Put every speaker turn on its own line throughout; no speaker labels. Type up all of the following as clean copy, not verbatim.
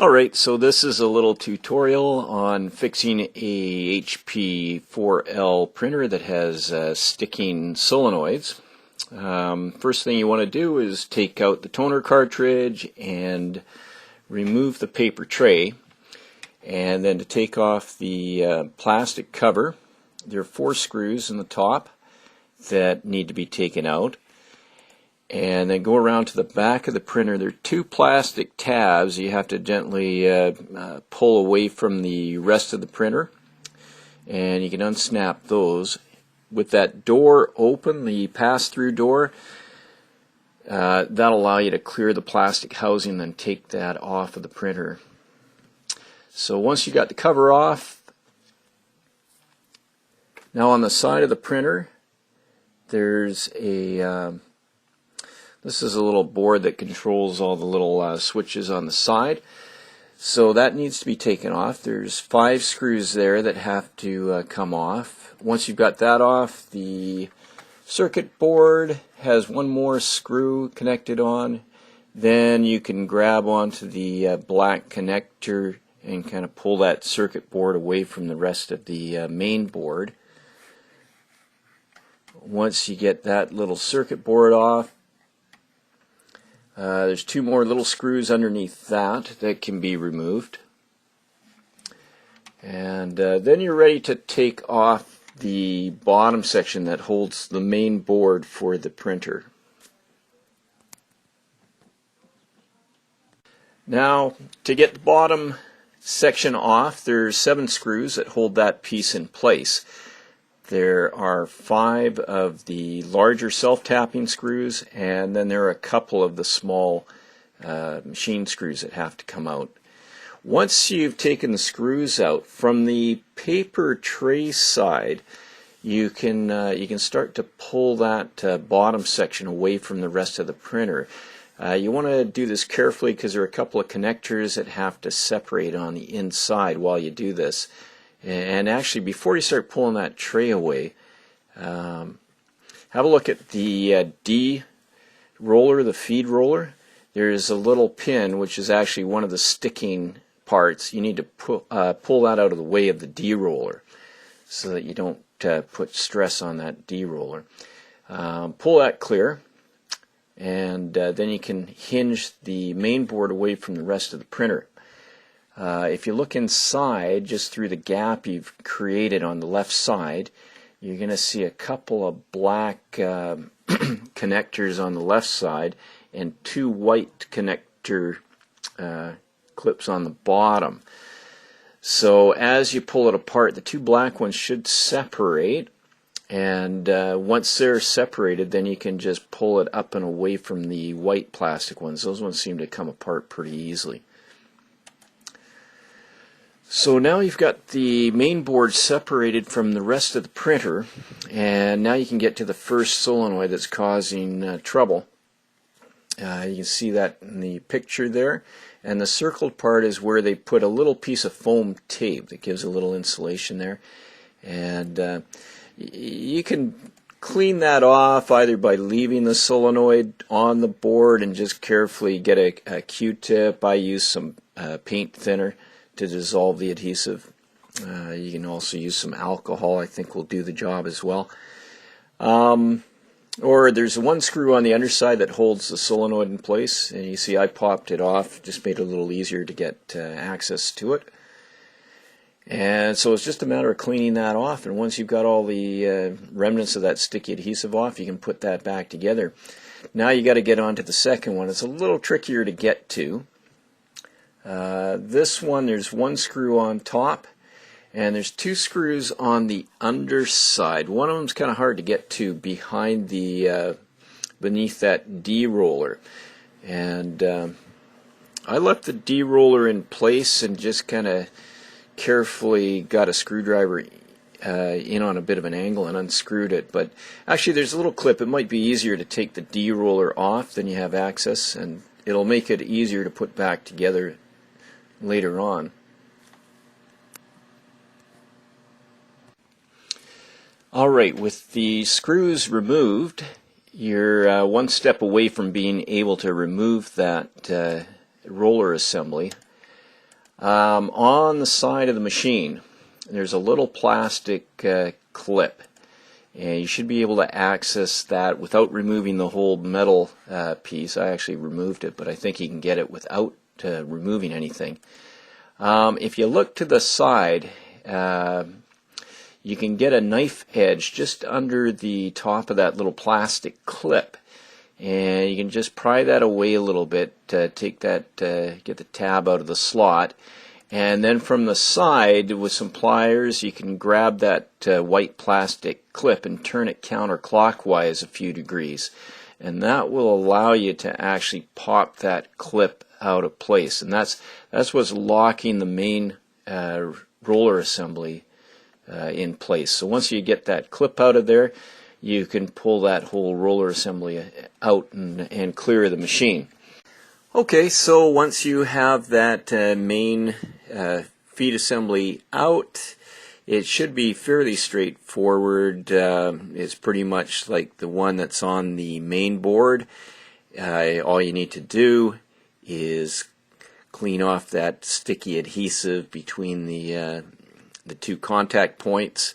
Alright, so this is a little tutorial on fixing a HP 4L printer that has sticking solenoids. First thing you want to do is take out the toner cartridge and remove the paper tray. And then to take off the plastic cover, there are 4 screws in the top that need to be taken out. And then go around to the back of the printer. There are 2 plastic tabs you have to gently pull away from the rest of the printer, and you can unsnap those. With that door open, the pass-through door, that'll allow you to clear the plastic housing and then take that off of the printer. So once you got the cover off, now on the side of the printer there's a this is a little board that controls all the little switches on the side. So that needs to be taken off. There's 5 screws there that have to come off. Once you've got that off, the circuit board has 1 more screw connected on. Then you can grab onto the black connector and kind of pull that circuit board away from the rest of the main board. Once you get that little circuit board off, there's 2 more little screws underneath that can be removed. And then you're ready to take off the bottom section that holds the main board for the printer. Now, to get the bottom section off, there's 7 screws that hold that piece in place. There are 5 of the larger self-tapping screws, and then there are a couple of the small machine screws that have to come out. Once you've taken the screws out from the paper tray side, you can start to pull that bottom section away from the rest of the printer. You want to do this carefully because there are a couple of connectors that have to separate on the inside while you do this. And actually, before you start pulling that tray away, have a look at the D roller, the feed roller. There's a little pin, which is actually one of the sticking parts. You need to pull that out of the way of the D roller so that you don't put stress on that D roller. Pull that clear, and then you can hinge the main board away from the rest of the printer. If you look inside, just through the gap you've created on the left side, you're going to see a couple of black connectors on the left side and 2 white connector clips on the bottom. So as you pull it apart, the 2 black ones should separate, and once they're separated, then you can just pull it up and away from the white plastic ones. Those ones seem to come apart pretty easily. So now you've got the main board separated from the rest of the printer, and now you can get to the first solenoid that's causing trouble. You can see that in the picture there, and the circled part is where they put a little piece of foam tape that gives a little insulation there. And you can clean that off either by leaving the solenoid on the board and just carefully get a Q-tip. I use some paint thinner to dissolve the adhesive. You can also use some alcohol. I think will do the job as well. Or there's 1 screw on the underside that holds the solenoid in place, and you see I popped it off, just made it a little easier to get access to it. And so it's just a matter of cleaning that off, and once you've got all the remnants of that sticky adhesive off, you can put that back together. Now you got to get on to the second one. It's a little trickier to get to. This one, there's 1 screw on top, and there's 2 screws on the underside. One of them's kind of hard to get to behind the beneath that D roller, and I left the D roller in place and just kind of carefully got a screwdriver in on a bit of an angle and unscrewed it. But actually, there's a little clip. It might be easier to take the D roller off, then you have access, and it'll make it easier to put back together later on. Alright, with the screws removed, you're 1 step away from being able to remove that roller assembly. On the side of the machine, there's a little plastic clip, and you should be able to access that without removing the whole metal piece. I actually removed it, but I think you can get it without removing anything. If you look to the side, you can get a knife edge just under the top of that little plastic clip, and you can just pry that away a little bit, take that, get the tab out of the slot, and then from the side with some pliers you can grab that white plastic clip and turn it counterclockwise a few degrees, and that will allow you to actually pop that clip out of place, and that's what's locking the main roller assembly in place. So once you get that clip out of there, you can pull that whole roller assembly out and clear the machine. Okay, so once you have that main feed assembly out, it should be fairly straightforward. It's pretty much like the one that's on the main board. All you need to do is clean off that sticky adhesive between the two contact points,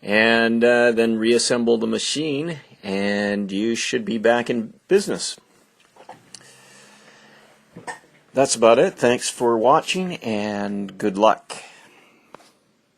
and then reassemble the machine, and you should be back in business. That's about it. Thanks for watching, and good luck.